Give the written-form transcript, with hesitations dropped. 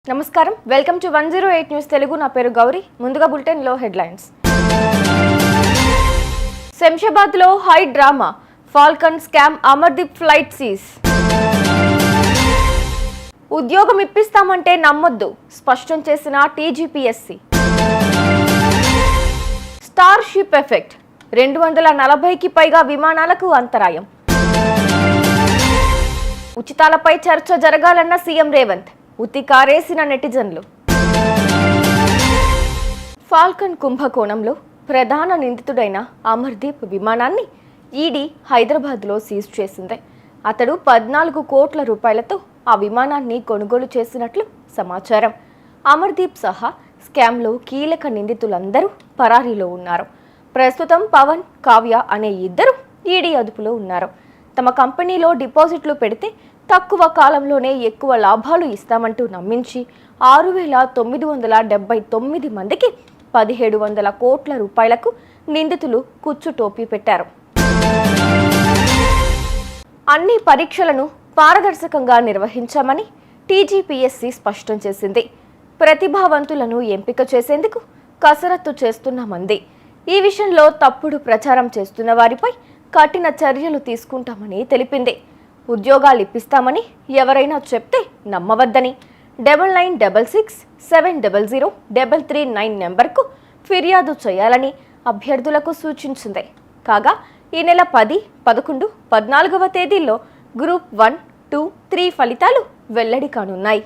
నమస్కారం welcome to 108 news Telugu నా పేరు గౌరీ ముందుగా బులెటిన్ లో హెడ్లైన్స్ శంషాబాద్ లో high drama Falcon scam Amardeep flight seize ఉద్యోగం ఇప్పిస్తామంటే నమ్మొద్దు స్పష్టం చేసిన టీజీపీఎస్సీ స్టార్ షిప్ ఎఫెక్ట్ 240కి పైగా విమానాలకు అంతరాయం ఉచితాలపై చర్చ జరగాలన్న సీఎం రేవంత్ ఉతికారేసిన నెటిజన్లు ఫాల్కన్ కుంభకోణంలో ప్రధాన నిందితుడైన అమర్దీప్ విమానాన్ని ఈడీ హైదరాబాద్లో సీజ్ చేసింది. అతడు 14 కోట్ల రూపాయలతో ఆ విమానాన్ని కొనుగోలు చేసినట్లు సమాచారం. అమర్దీప్ సహా స్కామ్లో కీలక నిందితులందరూ పరారీలో ఉన్నారు. ప్రస్తుతం పవన్, కావ్య అనే ఇద్దరు ఈడీ అదుపులో ఉన్నారు. తమ కంపెనీలో డిపాజిట్లు పెడితే తక్కువ కాలంలోనే ఎక్కువ లాభాలు ఇస్తామంటూ నమ్మించి 6,979 మందికి 1,700 కోట్ల రూపాయలకు నిందితులు కుచ్చు టోపీ పెట్టారు. అన్ని పరీక్షలను పారదర్శకంగా నిర్వహించామని టీజీపీఎస్సీ స్పష్టం చేసింది. ప్రతిభావంతులను ఎంపిక చేసేందుకు కసరత్తు చేస్తున్నామంది. ఈ విషయంలో తప్పుడు ప్రచారం చేస్తున్న వారిపై కఠిన చర్యలు తీసుకుంటామని తెలిపింది. ఉద్యోగాలు ఇప్పిస్తామని ఎవరైనా చెప్తే నమ్మవద్దని 9966700339 నెంబర్కు ఫిర్యాదు చేయాలని అభ్యర్థులకు సూచించింది. కాగా ఈ నెల 10, 11, 14వ తేదీల్లో గ్రూప్ 1, 2, 3 ఫలితాలు వెల్లడి కానున్నాయి.